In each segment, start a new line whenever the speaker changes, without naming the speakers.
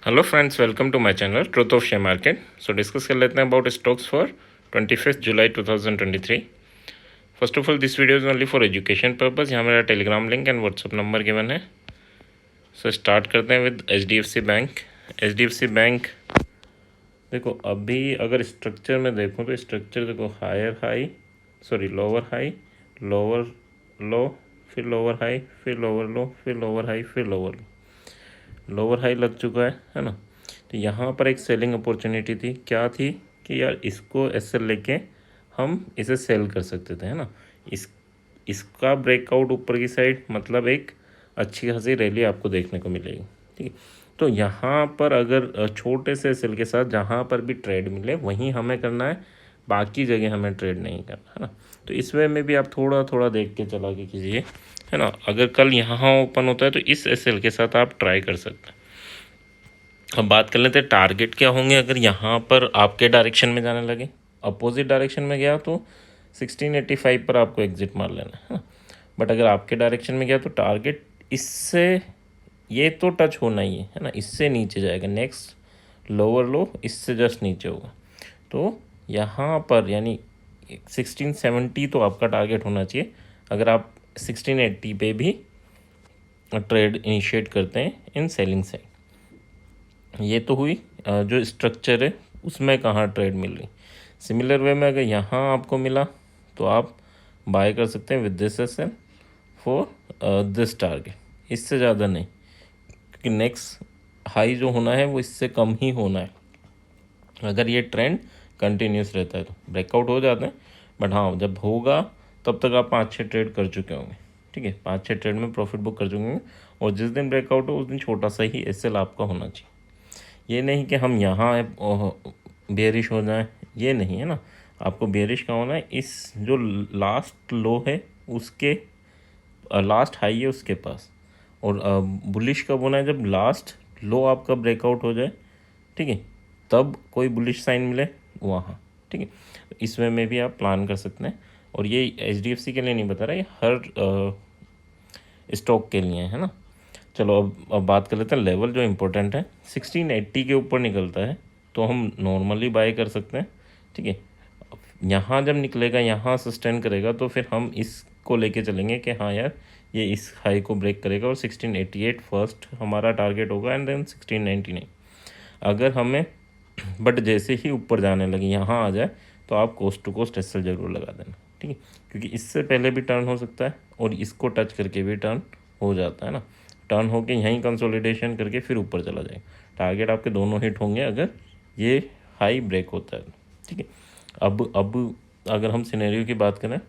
Hello friends, welcome to my channel truth of share market. So discuss कर लेते हैं about stocks for 25 July 2023। First of all, this video is only for education purpose. यहाँ मेरा Telegram link and WhatsApp number given है। So start करते हैं with HDFC bank. HDFC bank देखो, अभी अगर स्ट्रक्चर में देखूँ तो स्ट्रक्चर देखो, लोअर हाई, लोअर लो, फिर लोअर हाई, फिर लोअर लो, फिर लोअर हाई, फिर लोअर लो। लोअर हाई लग चुका है ना। तो यहाँ पर एक सेलिंग अपॉर्चुनिटी थी। क्या थी कि यार इसको एसएल लेके हम इसे सेल कर सकते थे, है ना। इसका ब्रेकआउट ऊपर की साइड, मतलब एक अच्छी खासी रैली आपको देखने को मिलेगी। ठीक है, तो यहाँ पर अगर छोटे से एसएल के साथ जहाँ पर भी ट्रेड मिले वहीं हमें करना है, बाकी जगह हमें ट्रेड नहीं करना, है ना। तो इस वे में भी आप थोड़ा थोड़ा देख के चला के कीजिए, है ना। अगर कल यहाँ ओपन होता है तो इस एसएल के साथ आप ट्राई कर सकते हैं। अब बात कर लेते हैं टारगेट क्या होंगे। अगर यहाँ पर आपके डायरेक्शन में जाने लगे, अपोजिट डायरेक्शन में गया तो 1685 पर आपको एग्जिट मार लेना है। बट अगर आपके डायरेक्शन में गया तो टारगेट इससे ये तो टच होना ही है ना। इससे नीचे जाएगा, नेक्स्ट लोअर लो इससे जस्ट नीचे होगा। तो यहाँ पर यानी 1670 तो आपका टारगेट होना चाहिए अगर आप 1680 पे भी ट्रेड इनिशिएट करते हैं इन सेलिंग साइड। ये तो हुई जो स्ट्रक्चर है उसमें कहाँ ट्रेड मिल रही। सिमिलर वे में अगर यहाँ आपको मिला तो आप बाय कर सकते हैं with this SL for this target, इससे ज़्यादा नहीं, क्योंकि नेक्स्ट हाई जो होना है वो इससे कम ही होना है। अगर ये ट्रेंड कंटिन्यूस रहता है तो ब्रेकआउट हो जाते हैं, बट हाँ जब होगा तब तक आप 5-6 ट्रेड कर चुके होंगे। ठीक है, 5-6 ट्रेड में प्रॉफिट बुक कर चुके होंगे, और जिस दिन ब्रेकआउट हो उस दिन छोटा सा ही एसएल आपका होना चाहिए। ये नहीं कि हम यहाँ बेरिश हो जाए, ये नहीं है ना। आपको बेरिश का होना है इस जो लास्ट लो है उसके, लास्ट हाई है उसके पास। और बुलिश कब होना है, जब लास्ट लो आपका ब्रेकआउट हो जाए। ठीक है, तब कोई बुलिश साइन मिले वहाँ। ठीक है, इस वे में भी आप प्लान कर सकते हैं। और ये HDFC के लिए नहीं बता रहा, ये हर स्टॉक के लिए है ना। चलो अब बात कर लेते हैं लेवल जो इम्पोर्टेंट है। 1680 के ऊपर निकलता है तो हम नॉर्मली बाय कर सकते हैं। ठीक है, यहाँ जब निकलेगा, यहाँ सस्टेन करेगा तो फिर हम इसको लेके चलेंगे कि हाँ यार ये इस हाई को ब्रेक करेगा, और 1688 फर्स्ट हमारा टारगेट होगा, एंड देन 1699। अगर हमें बट जैसे ही ऊपर जाने लगे यहाँ आ जाए तो आप कोस्ट टू कोस्ट एसएल जरूर लगा देना। ठीक है, क्योंकि इससे पहले भी टर्न हो सकता है और इसको टच करके भी टर्न हो जाता है ना। टर्न होके यहीं कंसोलिडेशन करके फिर ऊपर चला जाएगा। टारगेट आपके दोनों हिट होंगे अगर ये हाई ब्रेक होता है। ठीक है, अब अगर हम सिनेरियो की बात करें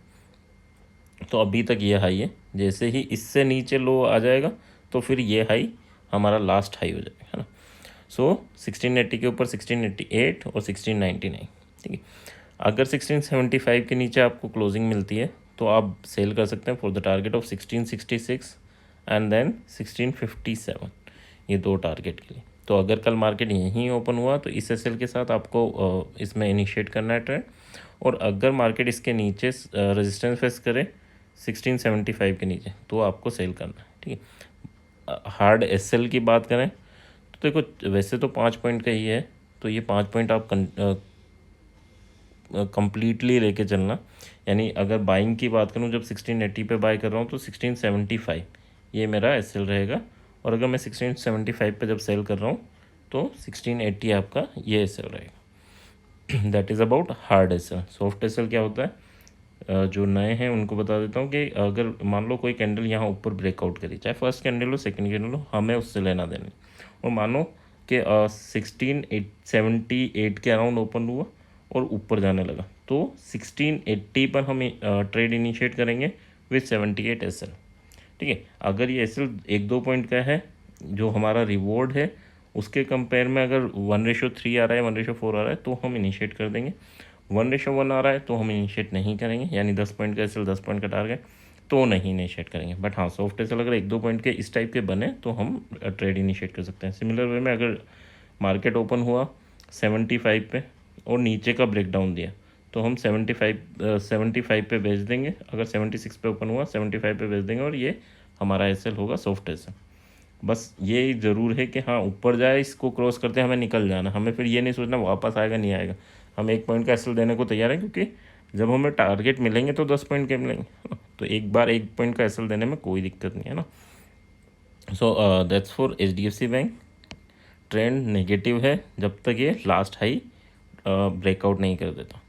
तो अभी तक ये हाई है, जैसे ही इससे नीचे लो आ जाएगा तो फिर ये हाई हमारा लास्ट हाई हो जाएगा, है ना। सो 1680 के ऊपर 1688 और 1699। ठीक है, अगर 1675 के नीचे आपको क्लोजिंग मिलती है तो आप सेल कर सकते हैं for the target of 1666 and then 1657, ये दो टारगेट के लिए। तो अगर कल मार्केट यहीं ओपन हुआ तो इस एसएल के साथ आपको इसमें इनिशिएट करना है ट्रेड। और अगर मार्केट इसके नीचे रेजिस्टेंस फेस करे 1675 के नीचे तो आपको सेल करना है। ठीक है, हार्ड एसएल की बात करें तो देखो वैसे तो 5 पॉइंट का ही है, तो ये 5 पॉइंट आप कंप्लीटली लेके चलना। यानी अगर बाइंग की बात करूँ, जब 1680 पे बाय कर रहा हूँ तो 1675 ये मेरा एसएल रहेगा, और अगर मैं 1675 पे जब सेल कर रहा हूँ तो 1680 आपका ये एसएल रहेगा। That is about hard SL. Soft SL क्या होता है, जो नए हैं उनको बता देता हूँ कि अगर मान लो कोई कैंडल यहाँ ऊपर ब्रेकआउट करी, चाहे फर्स्ट कैंडल हो सेकंड कैंडल हो, हमें उससे लेना देना। और मानो कि 1678 के अराउंड ओपन हुआ और ऊपर जाने लगा तो 1680 पर हम ट्रेड इनिशिएट करेंगे विथ 78 एसएल। ठीक है, अगर ये एसएल 1-2 पॉइंट का है, जो हमारा रिवॉर्ड है उसके कंपेयर में अगर 1:3 आ रहा है, 1:4 आ रहा है तो हम इनिशिएट कर देंगे। 1:1 आ रहा है तो हम इनिशिएट नहीं करेंगे, यानी 10 पॉइंट का एसएल 10 पॉइंट का टारगेट तो नहीं इनिशिएट करेंगे। बट हाँ, सॉफ्ट एसएल अगर 1-2 पॉइंट के इस टाइप के बने तो हम ट्रेड इनिशिएट कर सकते हैं। सिमिलर वे में अगर मार्केट ओपन हुआ 75 पे और नीचे का ब्रेकडाउन दिया तो हम 75 पे बेच देंगे। अगर 76 पे ओपन हुआ 75 पे बेच देंगे, और ये हमारा एसएल होगा सॉफ्ट एसएल। बस ये ज़रूर है कि हाँ ऊपर जाए, इसको क्रॉस करते हमें निकल जाना, हमें फिर ये नहीं सोचना वापस आएगा नहीं आएगा। हम 1 पॉइंट का एसएल देने को तैयार है, क्योंकि जब हमें टारगेट मिलेंगे तो 10 पॉइंट के मिलेंगे, तो एक बार 1 पॉइंट का एसएल देने में कोई दिक्कत नहीं है ना। So that's for HDFC bank. Trend negative है जब तक ये लास्ट हाई ब्रेकआउट नहीं कर देता।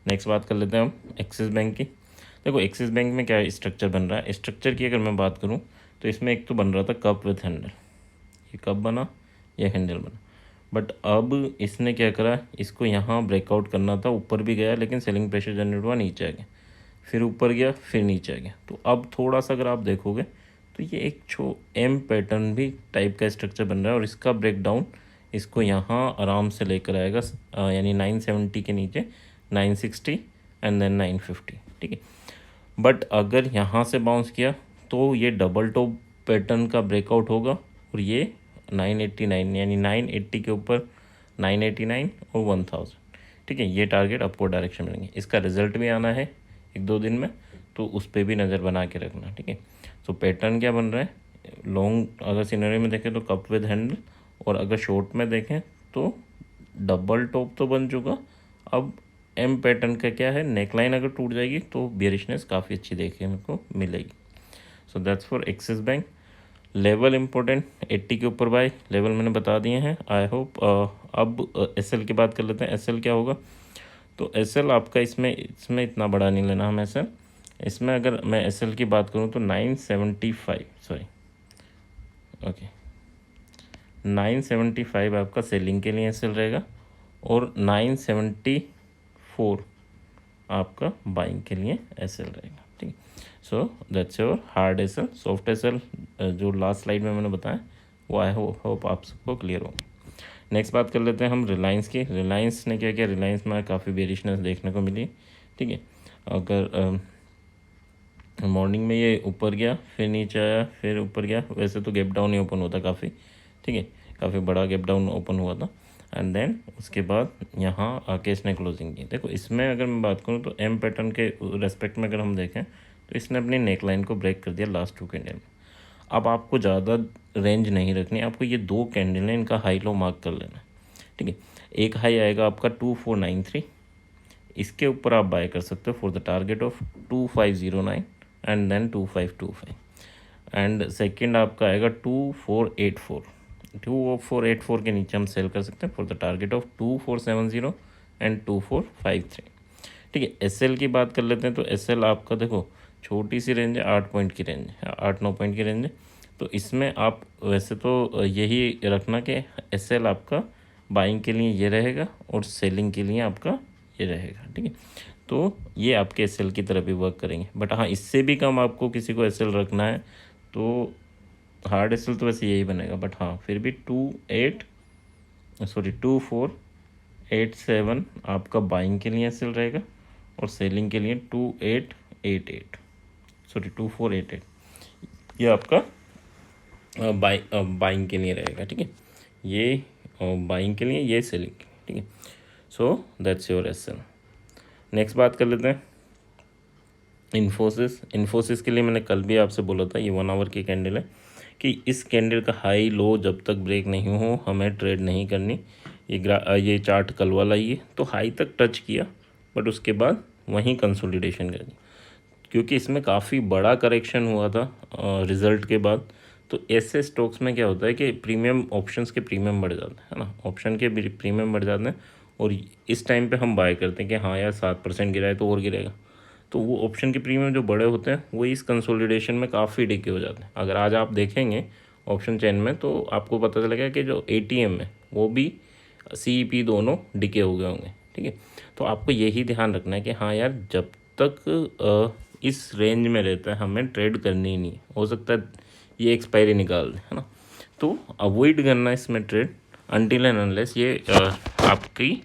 नेक्स्ट बात कर लेते हैं हम एक्सिस बैंक की। देखो एक्सिस बैंक में क्या स्ट्रक्चर बन रहा है। स्ट्रक्चर की अगर मैं बात करूँ तो इसमें एक तो बन रहा था कप विथ हैंडल, ये कप बना, ये हैंडल बना, बट अब इसने क्या करा, इसको यहाँ ब्रेकआउट करना था, ऊपर भी गया लेकिन सेलिंग प्रेशर जनरेट हुआ, नीचे आ गया, फिर ऊपर गया, फिर नीचे आ गया। तो अब थोड़ा सा अगर आप देखोगे तो ये एक एम पैटर्न भी टाइप का स्ट्रक्चर बन रहा है, और इसका ब्रेकडाउन इसको यहाँ आराम से लेकर आएगा, यानी 970 के नीचे 960 एंड देन 950, ठीक है। बट अगर यहाँ से बाउंस किया तो ये डबल टॉप पैटर्न का ब्रेकआउट होगा, और ये 989 यानी 980 के ऊपर 989 और 1000, ठीक है, ये टारगेट अपवर्ड डायरेक्शन मिलेंगे। इसका रिजल्ट भी आना है 1-2 दिन में, तो उस पर भी नज़र बना के रखना, ठीक है। सो पैटर्न क्या बन रहा है, लॉन्ग अगर सिनेरियो में देखें तो कप विद हैंडल, और अगर शॉर्ट में देखें तो डबल टॉप तो बन चुका, अब एम पैटर्न का क्या है, नेकलाइन अगर टूट जाएगी तो बेरिशनेस काफ़ी अच्छी देखने को मिलेगी। So that's for axis bank. Level important, 80 के ऊपर बाय, लेवल मैंने बता दिए हैं आई होप। अब एसएल की बात कर लेते हैं। एसएल क्या होगा, तो एसएल आपका इसमें इतना बड़ा नहीं लेना हम एसएल। इसमें अगर मैं एसएल की बात करूं तो 975 सॉरी ओके 975 आपका सेलिंग के लिए एसएल रहेगा, और 974 आपका बाइंग के लिए एसएल रहेगा, ठीक है। So that's your hard SL. Soft SL जो लास्ट स्लाइड में मैंने बताया वो आई होप आप सबको क्लियर हो। नेक्स्ट बात कर लेते हैं हम रिलायंस की। रिलायंस ने क्या किया, रिलायंस में काफ़ी बेरिशनेस देखने को मिली, ठीक है। अगर मॉर्निंग में ये ऊपर गया, फिर नीचे आया, फिर ऊपर गया, वैसे तो गैप डाउन ही ओपन होता काफ़ी, ठीक है, काफ़ी बड़ा गैप डाउन ओपन हुआ था, एंड देन उसके बाद यहाँ आके इसने क्लोजिंग की। देखो इसमें अगर मैं बात करूँ तो एम पैटर्न के रेस्पेक्ट में अगर हम देखें तो इसने अपनी नेकलाइन को ब्रेक कर दिया लास्ट 2 कैंडल में। अब आपको ज़्यादा रेंज नहीं रखनी, आपको ये 2 कैंडल है इनका हाई लो मार्क कर लेना, ठीक है। एक हाई आएगा आपका 2493, इसके ऊपर आप बाय कर सकते हो for the target of 2509 and then 2525, and second आपका आएगा 2484 के नीचे हम सेल कर सकते हैं for the target of 2470 and 2453, ठीक है। एसएल की बात कर लेते हैं। तो एसएल आपका देखो छोटी सी रेंज है, 8 पॉइंट की रेंज है, 8-9 पॉइंट की रेंज है, तो इसमें आप वैसे तो यही रखना कि एसएल आपका बाइंग के लिए ये रहेगा और सेलिंग के लिए आपका ये रहेगा, ठीक है। तो ये आपके एसएल की तरफ भी वर्क करेंगे, बट हाँ इससे भी कम आपको किसी को एसएल रखना है तो हार्ड एसएल तो वैसे यही बनेगा, बट हाँ फिर भी 2487 आपका बाइंग के लिए एसएल रहेगा, और सेलिंग के लिए 2488 ये आपका बाइंग के लिए रहेगा, ठीक है। ये बाइंग के लिए, ये सेलिंग के लिए, ठीक है। So that's your SL. Next बात कर लेते हैं इन्फोसिस के लिए मैंने कल भी आपसे बोला था, ये 1 आवर की कैंडल है, कि इस कैंडल का हाई लो जब तक ब्रेक नहीं हो हमें ट्रेड नहीं करनी। ये चार्ट कल वाला ही है, तो हाई तक टच किया बट उसके बाद वहीं कंसोलिडेशन कर दी, क्योंकि इसमें काफ़ी बड़ा करेक्शन हुआ था रिज़ल्ट के बाद। तो ऐसे स्टॉक्स में क्या होता है कि प्रीमियम ऑप्शंस के प्रीमियम बढ़ जाते हैं ना, ऑप्शन के प्रीमियम बढ़ जाते हैं, और इस टाइम पे हम बाय करते हैं कि हाँ यार 7% गिरा है तो और गिरेगा, तो वो ऑप्शन के प्रीमियम जो बड़े होते हैं वो इस कंसोलिडेशन में काफ़ी डिके हो जाते हैं। अगर आज आप देखेंगे ऑप्शन चेन में तो आपको पता चलेगा कि जो एटीएम है वो भी सीईपी दोनों डिके हो गए होंगे, ठीक है। तो आपको यही ध्यान रखना है कि हाँ यार जब तक इस रेंज में रहता है हमें ट्रेड करनी ही नहीं, हो सकता है ये एक्सपायरी निकाल दे, है ना, तो अवॉइड करना इसमें ट्रेड अनटिल एंड अनलेस ये आपकी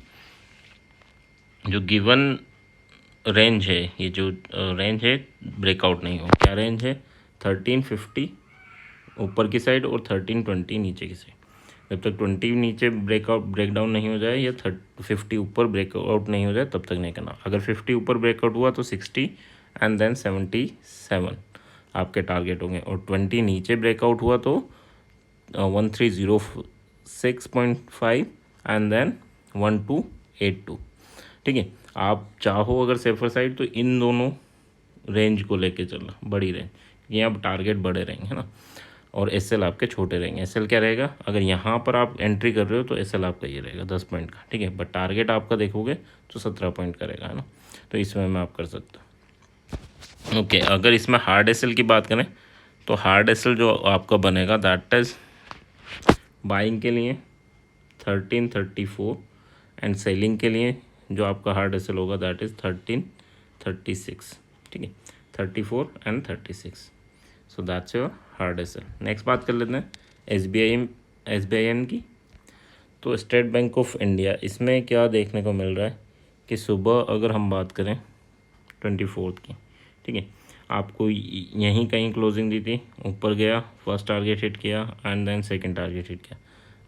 जो गिवन रेंज है, ये जो रेंज है ब्रेकआउट नहीं हो। क्या रेंज है, 1350 ऊपर की साइड और 1320 नीचे की साइड। जब तक 20 नीचे ब्रेकडाउन नहीं हो जाए या 50 ऊपर ब्रेकआउट नहीं हो जाए तब तक नहीं करना। अगर 50 ऊपर ब्रेकआउट हुआ तो 60 एंड देन 77 आपके टारगेट होंगे, और 20 नीचे ब्रेकआउट हुआ तो 1306.5 एंड देन 1282। ठीक है, आप चाहो अगर सेफर साइड तो इन दोनों रेंज को लेके चलना, बड़ी रेंज, ये अब टारगेट बड़े रहेंगे है ना, और एसएल आपके छोटे रहेंगे। एसएल क्या रहेगा, अगर यहाँ पर आप एंट्री कर रहे हो तो एसएल आपका ये रहेगा 10 पॉइंट का। ठीक है, बट टारगेट आपका देखोगे तो 17 पॉइंट का रहेगा है ना, तो इसमें मैं आप कर सकता हूँ। ओके, अगर इसमें हार्ड एसएल की बात करें तो हार्ड एसएल जो आपका बनेगा दैट इज बाइंग के लिए 1334 एंड सेलिंग के लिए जो आपका हार्ड एसएल होगा दैट इज़ 1336। ठीक है, 34 and 36, so that's your hard SL. Next बात कर लेते हैं एसबीआईएम की। तो स्टेट बैंक ऑफ इंडिया, इसमें क्या देखने को मिल रहा है कि सुबह अगर हम बात करें 24 की, ठीक है, आपको यहीं कहीं क्लोजिंग दी थी, ऊपर गया, फर्स्ट टारगेट हिट किया and then second target hit किया,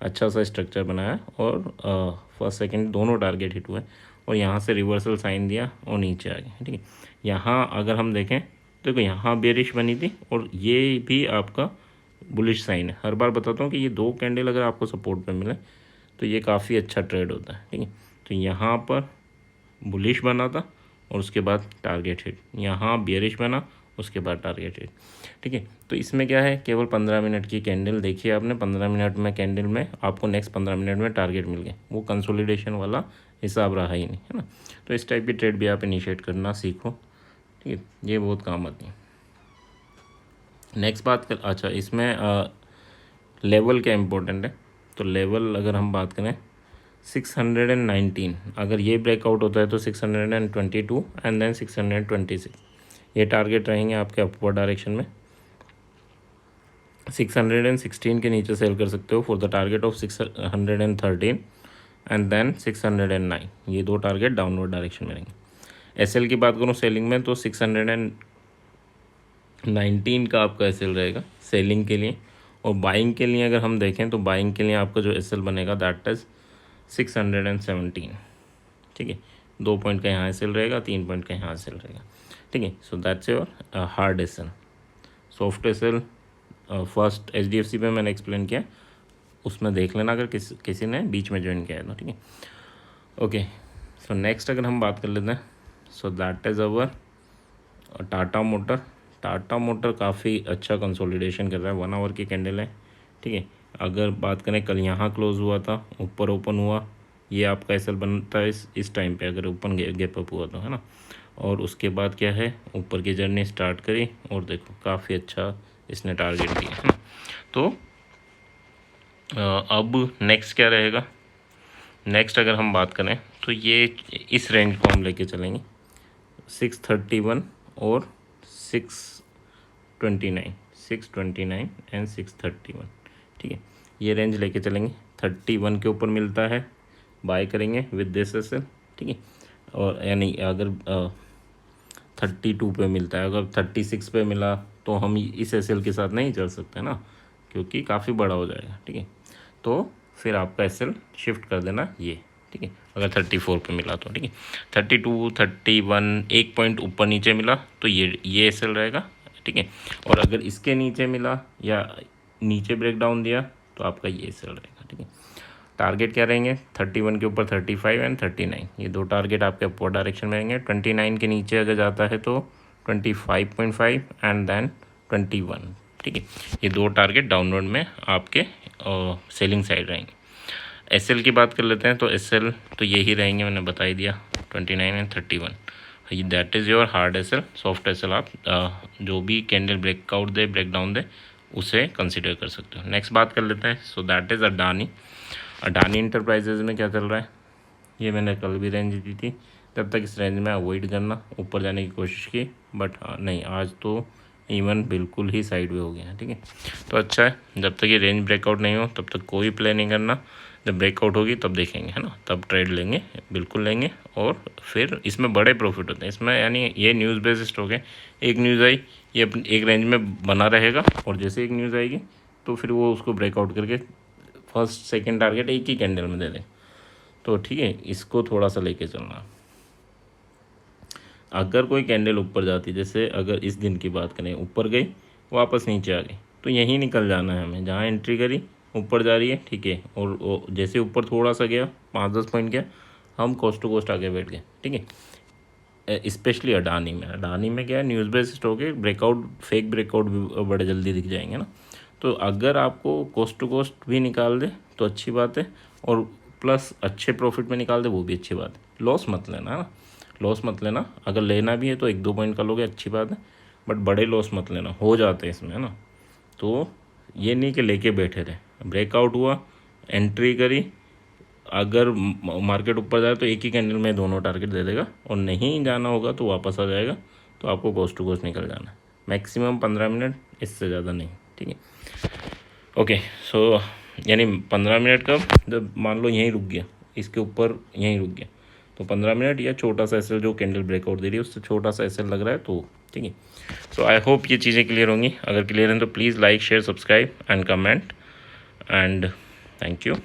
अच्छा सा स्ट्रक्चर बनाया और फर्स्ट सेकंड दोनों टारगेट हिट हुए और यहाँ से रिवर्सल साइन दिया और नीचे आ गया। ठीक है, यहाँ अगर हम देखें तो देखो यहाँ बेरिश बनी थी और ये भी आपका बुलिश साइन है। हर बार बताता हूँ कि ये दो कैंडल अगर आपको सपोर्ट पे मिले तो ये काफ़ी अच्छा ट्रेड होता है। ठीक है, तो यहाँ पर बुलिश बना था और उसके बाद टारगेट हिट, यहाँ बेरिश बना उसके बाद टारगेट हिट। ठीक है, तो इसमें क्या है, केवल 15 मिनट की कैंडल देखिए आपने, 15 मिनट में कैंडल में आपको नेक्स्ट 15 मिनट में टारगेट मिल गए, वो कंसोलिडेशन वाला हिसाब रहा ही नहीं है ना। तो इस टाइप की ट्रेड भी आप इनिशिएट करना सीखो। ठीक है, ये बहुत काम आती है। नेक्स्ट बात कर, अच्छा इसमें लेवल क्या इम्पोर्टेंट है, तो लेवल अगर हम बात करें 619, अगर ये ब्रेकआउट होता है तो 622 एंड देन 626, ये टारगेट रहेंगे आपके अपवर्ड डायरेक्शन में। 616 के नीचे सेल कर सकते हो for the target of 613 and then 609, ये दो टारगेट डाउनवर्ड डायरेक्शन में रहेंगे। एसएल की बात करूँ सेलिंग में तो 619 का आपका एसएल रहेगा सेलिंग के लिए, और बाइंग के लिए अगर हम देखें तो बाइंग के लिए आपका जो एसएल बनेगा दैट इज 617। ठीक है, 2 पॉइंट का यहाँ एसएल रहेगा, 3 पॉइंट का यहाँ एसएल रहेगा। ठीक है, so that's your hard SL. Soft SL first HDFC पे मैंने एक्सप्लेन किया, उसमें देख लेना अगर किसी ने बीच में ज्वाइन किया है तो। ठीक है, ओके, सो नेक्स्ट अगर हम बात कर लेते हैं, so that is our Tata motor. Tata motor काफ़ी अच्छा कंसोलिडेशन कर रहा है, 1 आवर की कैंडल है। ठीक है, अगर बात करें कल यहाँ क्लोज हुआ था, ऊपर ओपन हुआ, ये आपका एसएल बनता है इस टाइम पे अगर ओपन गैप अप हुआ तो है ना, और उसके बाद क्या है ऊपर की जर्नी स्टार्ट करी और देखो काफ़ी अच्छा इसने टारगेट दिया है ना। तो अब नेक्स्ट क्या रहेगा, नेक्स्ट अगर हम बात करें तो ये इस रेंज को हम लेके चलेंगे 631 और 629 एंड 631। ठीक है, ये रेंज लेके चलेंगे। 31 के ऊपर मिलता है बाय करेंगे विद दिस एसएल। ठीक है, और यानी अगर 32 पे मिलता है, अगर 36 पे मिला तो हम इस एसएल के साथ नहीं चल सकते ना, क्योंकि काफ़ी बड़ा हो जाएगा। ठीक है, तो फिर आपका एसएल शिफ्ट कर देना ये। ठीक है, अगर 34 पे मिला तो। ठीक है, 32 31 1 पॉइंट ऊपर नीचे मिला तो ये एसएल रहेगा। ठीक है, और अगर इसके नीचे मिला या नीचे ब्रेकडाउन दिया तो आपका ये एसएल रहेगा। ठीक है, टारगेट क्या रहेंगे 31 के ऊपर 35 एंड 39, ये दो टारगेट आपके अपवर्ड डायरेक्शन में रहेंगे। 29 के नीचे अगर जाता है तो 25.5 एंड देन 21। ठीक है, ये दो टारगेट डाउनवर्ड में आपके सेलिंग साइड रहेंगे। एसएल की बात कर लेते हैं तो एसएल तो यही रहेंगे, मैंने बता ही दिया 29 and 31, that is your hard SL. Soft SL आप जो भी कैंडल ब्रेकआउट दे ब्रेकडाउन दे उसे कंसिडर कर सकते हो। नेक्स्ट बात कर लेते हैं, so that is Adani. Adani enterprises में क्या चल रहा है, ये मैंने कल भी रेंज दी थी, तब तक इस रेंज में अवॉइड करना, ऊपर जाने की कोशिश की बट नहीं, आज तो इवन बिल्कुल ही साइड वे हो गया है। ठीक है, तो अच्छा है, जब तक ये रेंज ब्रेकआउट नहीं हो तब तक कोई प्ले नहीं करना, जब ब्रेकआउट होगी तब देखेंगे है ना, तब ट्रेड लेंगे, बिल्कुल लेंगे, और फिर इसमें बड़े प्रॉफिट होते हैं इसमें। यानी ये न्यूज़ बेस्ड स्टॉक है, एक न्यूज़ आई ये एक रेंज में बना रहेगा और जैसे एक न्यूज़ आएगी तो फिर वो उसको ब्रेकआउट करके फर्स्ट सेकंड टारगेट एक ही कैंडल में दे दें। तो ठीक है, इसको थोड़ा सा लेके चलना। अगर कोई कैंडल ऊपर जाती, जैसे अगर इस दिन की बात करें ऊपर गई वापस नीचे आ गई, तो यहीं निकल जाना है हमें, जहाँ एंट्री करी ऊपर जा रही है, ठीक है, और जैसे ऊपर थोड़ा सा गया 5-10 पॉइंट गया, हम कोस्ट टू कोस्ट आगे बैठ गए, ठीक है। स्पेशली अडानी में क्या है, न्यूज़ बेस्ड स्टॉक है, ब्रेकआउट फेक ब्रेकआउट भी बड़े जल्दी दिख जाएंगे ना। तो अगर आपको कोस्ट टू कोस्ट भी निकाल दे तो अच्छी बात है, और प्लस अच्छे प्रॉफिट में निकाल दे वो भी अच्छी बात है। लॉस मत लेना है ना, लॉस मत लेना। अगर लेना भी है तो 1-2 पॉइंट का लोगे, अच्छी बात है, बट बड़े लॉस मत लेना, हो जाते हैं इसमें, है ना। तो ये नहीं कि लेके बैठे रहे। ब्रेकआउट हुआ, एंट्री करी, अगर मार्केट ऊपर जाए तो एक ही कैंडल में दोनों टारगेट दे देगा, और नहीं जाना होगा तो वापस आ जाएगा। तो आपको कोस्ट टू कोस्ट निकल जाना है, मैक्सिमम 15 मिनट, इससे ज़्यादा नहीं, ठीक है। ओके, सो यानी 15 मिनट का, जब मान लो यहीं रुक गया, इसके ऊपर यहीं रुक गया, तो 15 मिनट या छोटा सा एसएल जो कैंडल ब्रेकआउट दे रही है उससे छोटा सा एसएल लग रहा है, तो ठीक है। सो आई होप ये चीज़ें क्लियर होंगी। अगर क्लियर हैं तो please like, share, subscribe and comment, and thank you.